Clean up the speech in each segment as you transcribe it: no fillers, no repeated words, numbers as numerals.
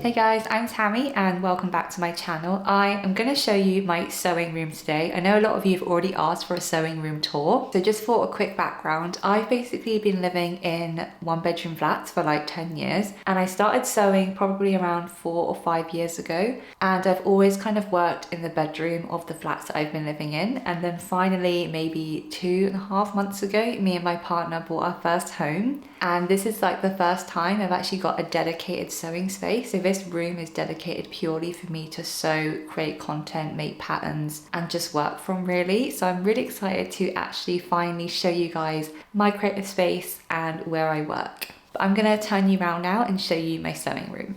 Hey guys, I'm Tammy and welcome back to my channel. I am going to show you my sewing room today. I know a lot of you have already asked for a sewing room tour. So just for a quick background, I've basically been living in one-bedroom flats for like 10 years and I started sewing probably around 4 or 5 years ago, and I've always kind of worked in the bedroom of the flats that I've been living in. And then finally, maybe 2.5 months ago, me and my partner bought our first home, and this is like the first time I've actually got a dedicated sewing space. So this room is dedicated purely for me to sew, create content, make patterns, and just work from really. So I'm really excited to actually finally show you guys my creative space and where I work. But I'm gonna turn you around now and show you my sewing room.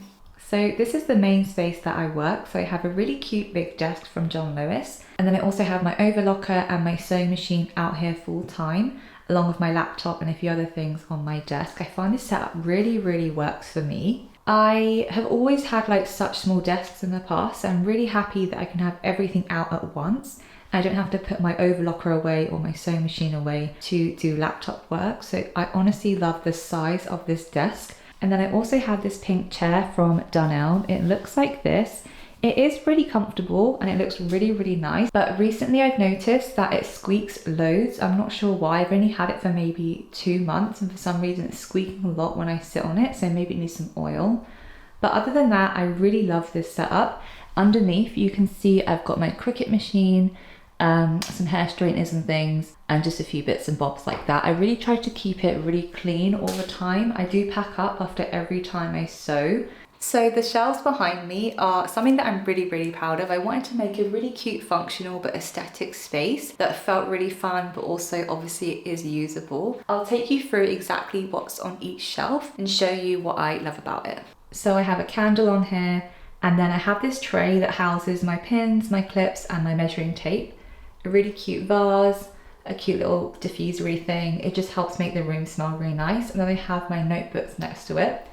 So this is the main space that I work. So I have a really cute big desk from John Lewis. And then I also have my overlocker and my sewing machine out here full time, along with my laptop and a few other things on my desk. I find this setup really works for me. I have always had like such small desks in the past, so I'm really happy that I can have everything out at once. I don't have to put my overlocker away or my sewing machine away to do laptop work. So I honestly love the size of this desk. And then I also have this pink chair from Dunelm. It looks like this. It is really comfortable and it looks really nice, but recently I've noticed that it squeaks loads. I'm not sure why. I've only had it for maybe 2 months and for some reason it's squeaking a lot when I sit on it, so maybe it needs some oil. But other than that, I really love this setup. Underneath you can see I've got my Cricut machine, some hair straighteners and things, and just a few bits and bobs like that. I really try to keep it really clean all the time. I do pack up after every time I sew. So the shelves behind me are something that I'm really proud of. I wanted to make a really cute, functional but aesthetic space that felt really fun, but also obviously is usable. I'll take you through exactly what's on each shelf and show you what I love about it. So I have a candle on here, and then I have this tray that houses my pins, my clips, and my measuring tape. A really cute vase, a cute little diffusery thing. It just helps make the room smell really nice. And then I have my notebooks next to it.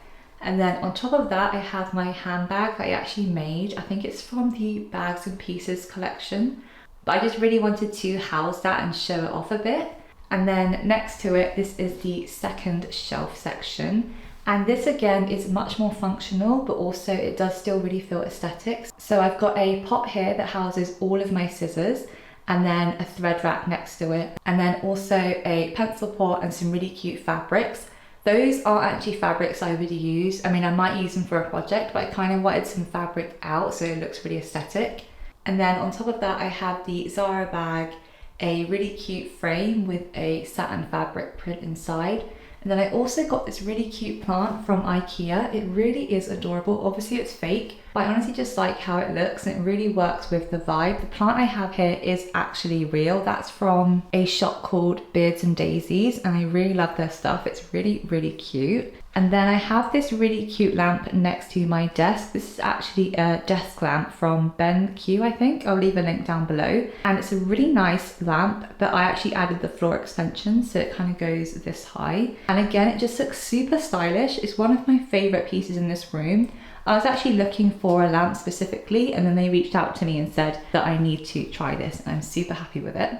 And then on top of that, I have my handbag that I actually made. I think it's from the Bags and Pieces collection, but I just really wanted to house that and show it off a bit. And then next to it, this is the second shelf section. And this again is much more functional, but also it does still really feel aesthetic. So I've got a pot here that houses all of my scissors, and then a thread rack next to it. And then also a pencil pot and some really cute fabrics. Those are actually fabrics I would use. I mean, I might use them for a project, but I kind of wanted some fabric out so it looks really aesthetic. And then on top of that, I have the Zara bag, a really cute frame with a satin fabric print inside. And then I also got this really cute plant from IKEA. It really is adorable. Obviously it's fake, but I honestly just like how it looks and it really works with the vibe. The plant I have here is actually real. That's from a shop called Beards and Daisies, and I really love their stuff. It's really cute. And then I have this really cute lamp next to my desk. This is actually a desk lamp from BenQ, I think. I'll leave a link down below. And it's a really nice lamp, but I actually added the floor extension, so it kind of goes this high. And again, it just looks super stylish. It's one of my favorite pieces in this room. I was actually looking for a lamp specifically, and then they reached out to me and said that I need to try this, and I'm super happy with it.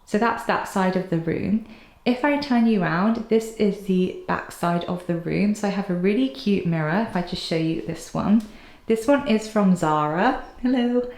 So that's that side of the room. If I turn you around, this is the back side of the room. So I have a really cute mirror. If I just show you this one. This one is from Zara. Hello.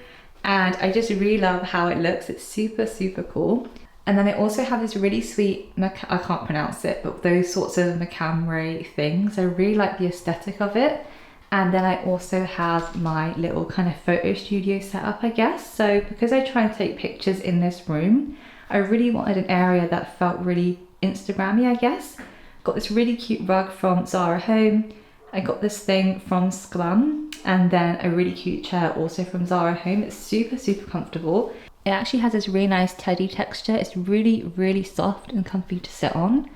And I just really love how it looks. It's super cool. And then I also have this really sweet, I can't pronounce it, but those sorts of macrame things. I really like the aesthetic of it. And then I also have my little kind of photo studio setup, I guess. So because I try and take pictures in this room, I really wanted an area that felt really Instagrammy, I guess. Got this really cute rug from Zara Home. I got this thing from Sklum, and then a really cute chair also from Zara Home. It's super comfortable. It actually has this really nice teddy texture. It's really soft and comfy to sit on.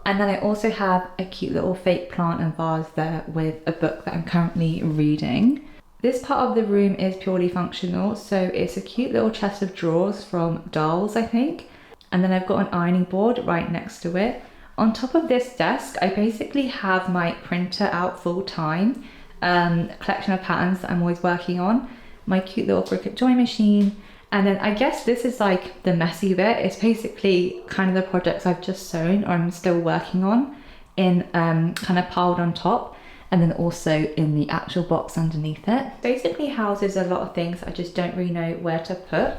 And then I also have a cute little fake plant and vase there with a book that I'm currently reading. This part of the room is purely functional, so it's a cute little chest of drawers from Dolls, I think. And then I've got an ironing board right next to it. On top of this desk, I basically have my printer out full time, a collection of patterns that I'm always working on, my cute little Cricut join machine, and then I guess this is like the messy bit. It's basically kind of the projects I've just sewn or I'm still working on in kind of piled on top. and then also in the actual box underneath it. Basically houses a lot of things I just don't really know where to put.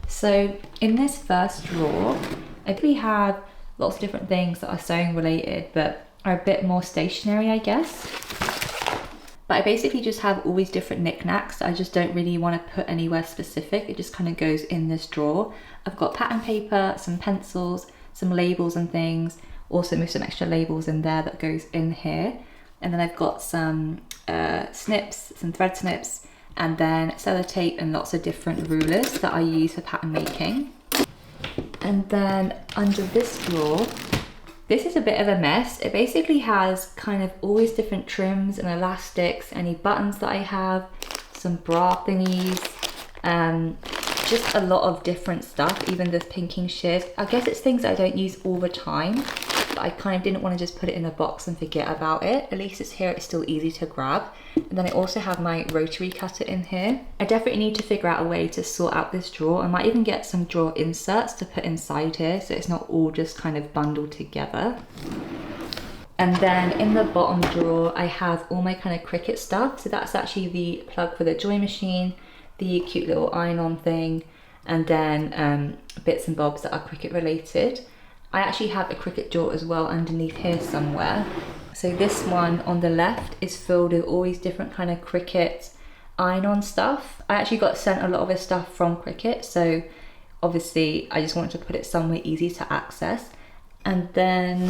So in this first drawer, I really have lots of different things that are sewing related, but are a bit more stationary, I guess. But I basically just have all these different knickknacks that I just don't really want to put anywhere specific. It just kind of goes in this drawer. I've got pattern paper, some pencils, some labels and things. Also moved some extra labels in there that goes in here. And then I've got some snips, some thread snips, and then sellotape and lots of different rulers that I use for pattern making. And then under this drawer, this is a bit of a mess. It basically has kind of all these different trims and elastics, any buttons that I have, some bra thingies, just a lot of different stuff, even this pinking shears. I guess it's things I don't use all the time, but I kind of didn't want to just put it in a box and forget about it. At least it's here, it's still easy to grab. And then I also have my rotary cutter in here. I definitely need to figure out a way to sort out this drawer. I might even get some drawer inserts to put inside here so it's not all just kind of bundled together. And then in the bottom drawer, I have all my kind of Cricut stuff. So that's actually the plug for the joy machine, the cute little iron-on thing, and then bits and bobs that are Cricut related. I actually have a Cricut drawer as well underneath here somewhere. So this one on the left is filled with all these different kind of Cricut iron-on stuff. I actually got sent a lot of this stuff from Cricut, so obviously I just wanted to put it somewhere easy to access. And then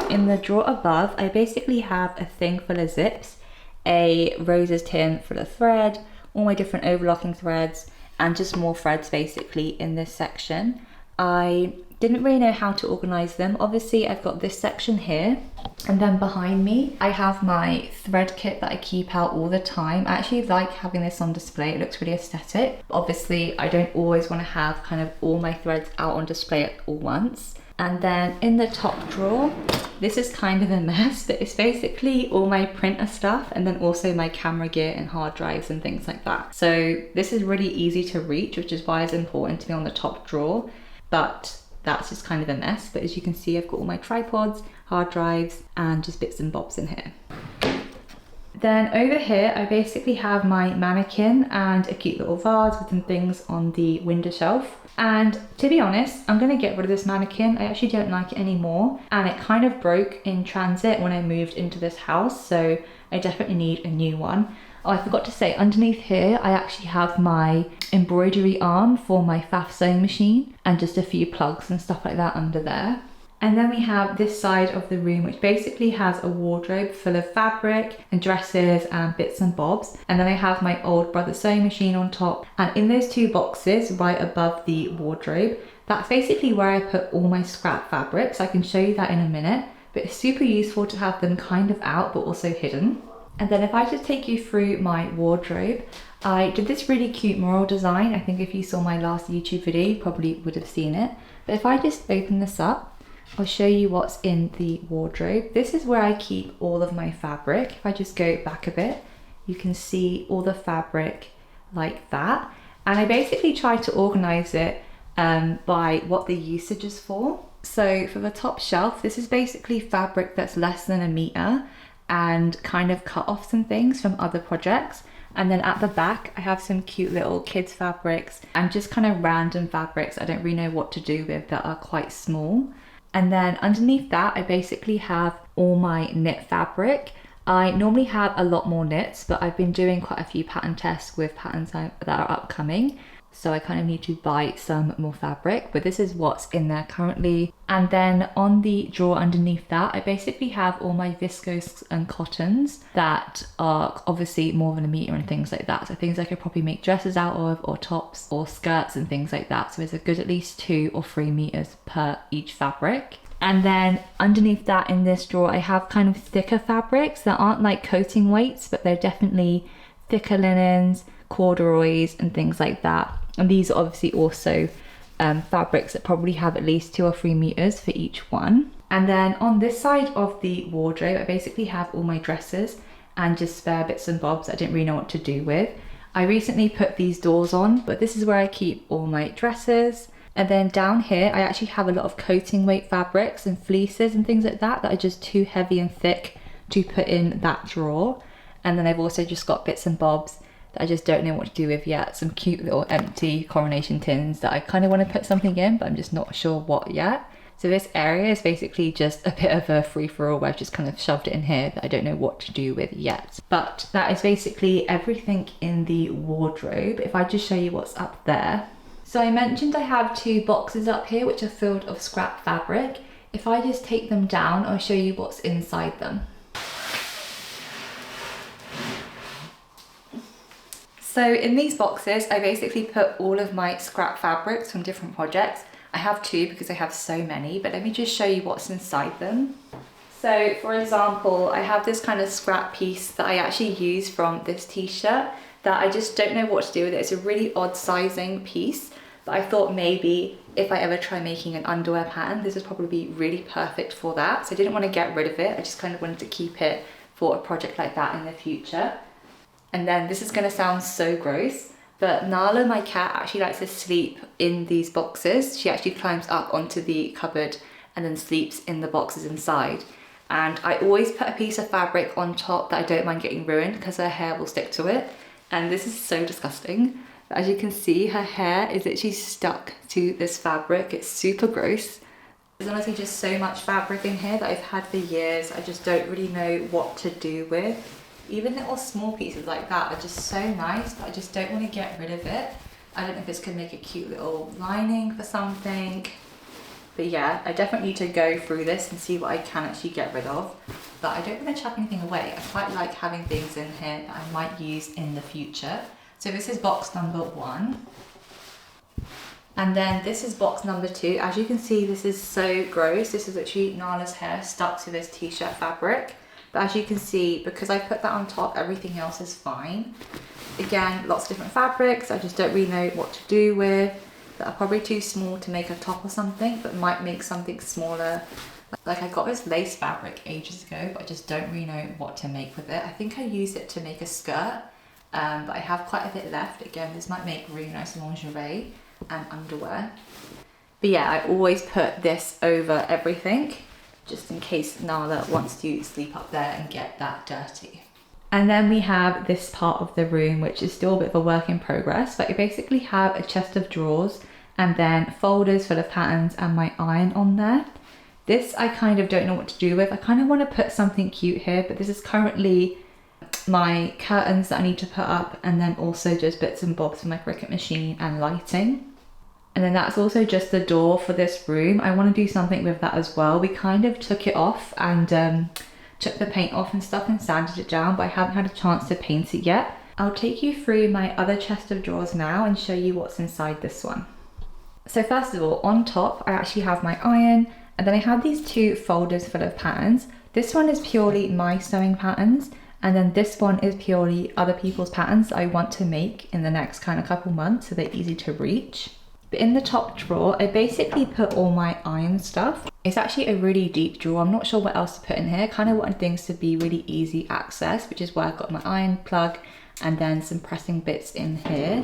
in the drawer above, I basically have a thing full of zips, a roses tin full of thread, all my different overlocking threads, and just more threads basically in this section. I didn't really know how to organize them. Obviously I've got this section here, and then behind me I have my thread kit that I keep out all the time. I actually like having this on display, it looks really aesthetic. Obviously I don't always want to have kind of all my threads out on display at all once. And then in the top drawer, this is kind of a mess, but it's basically all my printer stuff and then also my camera gear and hard drives and things like that. So this is really easy to reach, which is why it's important to be on the top drawer, but that's just kind of a mess. But as you can see, I've got all my tripods, hard drives, and just bits and bobs in here. Then over here, I basically have my mannequin and a cute little vase with some things on the window shelf. And to be honest, I'm gonna get rid of this mannequin. I actually don't like it anymore. And it kind of broke in transit when I moved into this house, so I definitely need a new one. Oh, I forgot to say, underneath here, I actually have my embroidery arm for my faff sewing machine and just a few plugs and stuff like that under there. And then we have this side of the room, which basically has a wardrobe full of fabric and dresses and bits and bobs. And then I have my old brother sewing machine on top. And in those two boxes right above the wardrobe, that's basically where I put all my scrap fabrics. I can show you that in a minute, but it's super useful to have them kind of out, but also hidden. And then if I just take you through my wardrobe, I did this really cute mural design. I think if you saw my last YouTube video, you probably would have seen it. But if I just open this up, I'll show you what's in the wardrobe. This is where I keep all of my fabric. If I just go back a bit, you can see all the fabric like that. And I basically try to organize it by what the usage is for. So for the top shelf, this is basically fabric that's less than a meter and kind of cut-offs and things from other projects. And then at the back, I have some cute little kids fabrics and just kind of random fabrics I don't really know what to do with that are quite small. And then underneath that, I basically have all my knit fabric. I normally have a lot more knits, but I've been doing quite a few pattern tests with patterns that are upcoming. So I kind of need to buy some more fabric, but this is what's in there currently. And then on the drawer underneath that, I basically have all my viscose and cottons that are obviously more than a meter and things like that. So things I could probably make dresses out of, or tops or skirts and things like that. So there's a good at least 2 or 3 meters per each fabric. And then underneath that in this drawer, I have kind of thicker fabrics that aren't like coating weights, but they're definitely thicker linens, corduroys and things like that. And these are obviously also fabrics that probably have at least 2 or 3 meters for each one. And then on this side of the wardrobe, I basically have all my dresses and just spare bits and bobs I didn't really know what to do with. I recently put these doors on, but this is where I keep all my dresses. And then down here, I actually have a lot of coating weight fabrics and fleeces and things like that that are just too heavy and thick to put in that drawer. And then I've also just got bits and bobs that I just don't know what to do with yet. Some cute little empty coronation tins that I kind of want to put something in, but I'm just not sure what yet. So this area is basically just a bit of a free-for-all where I've just kind of shoved it in here that I don't know what to do with yet. But that is basically everything in the wardrobe. If I just show you what's up there. So I mentioned I have 2 boxes up here which are filled of scrap fabric. If I just take them down, I'll show you what's inside them. So in these boxes, I basically put all of my scrap fabrics from different projects. I have 2 because I have so many, but let me just show you what's inside them. So for example, I have this kind of scrap piece that I actually use from this t-shirt that I just don't know what to do with it. It's a really odd sizing piece, but I thought maybe if I ever try making an underwear pattern, this would probably be really perfect for that. So I didn't want to get rid of it. I just kind of wanted to keep it for a project like that in the future. And then this is going to sound so gross, but Nala, my cat, actually likes to sleep in these boxes. She actually climbs up onto the cupboard and then sleeps in the boxes inside. And I always put a piece of fabric on top that I don't mind getting ruined because her hair will stick to it. And this is so disgusting. But as you can see, her hair is literally stuck to this fabric. It's super gross. There's honestly just so much fabric in here that I've had for years. I just don't really know what to do with. Even little small pieces like that are just so nice, but I just don't want to get rid of it. I don't know if this could make a cute little lining for something. But yeah, I definitely need to go through this and see what I can actually get rid of. But I don't want to chuck anything away. I quite like having things in here that I might use in the future. So this is box number 1. And then this is box number 2. As you can see, this is so gross. This is actually Nala's hair stuck to this t-shirt fabric. But as you can see, because I put that on top, everything else is fine. Again, lots of different fabrics. I just don't really know what to do with. That are probably too small to make a top or something, but might make something smaller. Like I got this lace fabric ages ago, but I just don't really know what to make with it. I think I used it to make a skirt, but I have quite a bit left. Again, this might make really nice lingerie and underwear. But yeah, I always put this over everything, just in case Nala wants to sleep up there and get that dirty. And then we have this part of the room, which is still a bit of a work in progress, but I basically have a chest of drawers and then folders full of patterns and my iron on there. This I kind of don't know what to do with. I kind of want to put something cute here, but this is currently my curtains that I need to put up, and then also just bits and bobs for my Cricut machine and lighting. And then that's also just the door for this room. I want to do something with that as well. We kind of took it off and took the paint off and stuff and sanded it down, but I haven't had a chance to paint it yet. I'll take you through my other chest of drawers now and show you what's inside this one. So first of all, on top, I actually have my iron, and then I have these 2 folders full of patterns. This one is purely my sewing patterns, and then this one is purely other people's patterns that I want to make in the next kind of couple months, so they're easy to reach. But in the top drawer, I basically put all my iron stuff. It's actually a really deep drawer. I'm not sure what else to put in here. I kind of wanted things to be really easy access, which is why I've got my iron plug and then some pressing bits in here.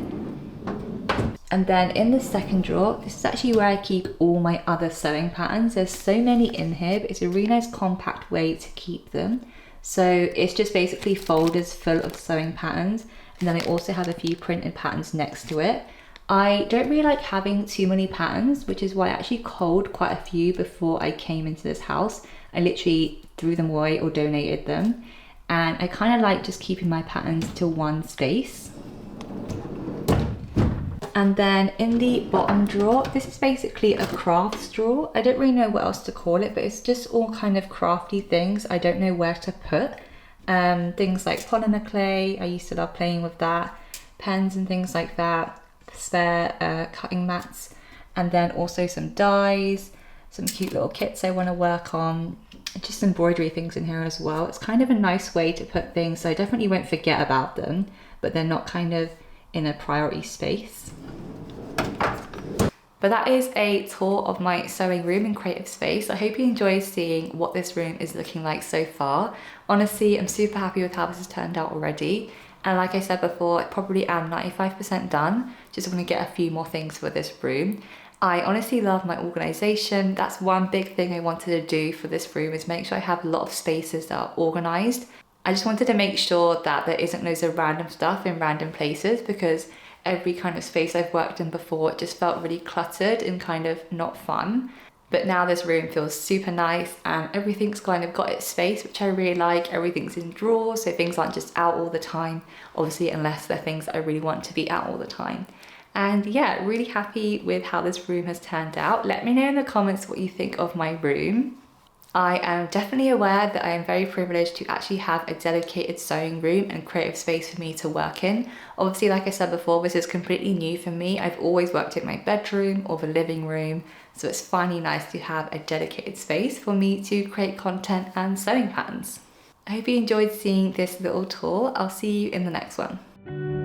And then in the second drawer, this is actually where I keep all my other sewing patterns. There's so many in here, but it's a really nice compact way to keep them. So it's just basically folders full of sewing patterns. And then I also have a few printed patterns next to it. I don't really like having too many patterns, which is why I actually culled quite a few before I came into this house. I literally threw them away or donated them. And I kind of like just keeping my patterns to one space. And then in the bottom drawer, this is basically a crafts drawer. I don't really know what else to call it, but it's just all kind of crafty things I don't know where to put. Things like polymer clay, I used to love playing with that. Pens and things like that. Spare cutting mats, and then also some dies, some cute little kits I want to work on, just embroidery things in here as well. It's kind of a nice way to put things so I definitely won't forget about them, but they're not kind of in a priority space. But that is a tour of my sewing room and creative space. I hope you enjoyed seeing what this room is looking like so far. Honestly, I'm super happy with how this has turned out already. And like I said before, I probably am 95% done. Just want to get a few more things for this room. I honestly love my organization. That's one big thing I wanted to do for this room, is make sure I have a lot of spaces that are organized. I just wanted to make sure that there isn't loads of random stuff in random places, because every kind of space I've worked in before, it just felt really cluttered and kind of not fun. But now this room feels super nice and everything's kind of got its space, which I really like. Everything's in drawers, so things aren't just out all the time, obviously, unless they're things that I really want to be out all the time. And yeah, really happy with how this room has turned out. Let me know in the comments what you think of my room. I am definitely aware that I am very privileged to actually have a dedicated sewing room and creative space for me to work in. Obviously, like I said before, this is completely new for me. I've always worked in my bedroom or the living room, so it's finally nice to have a dedicated space for me to create content and sewing patterns. I hope you enjoyed seeing this little tour. I'll see you in the next one.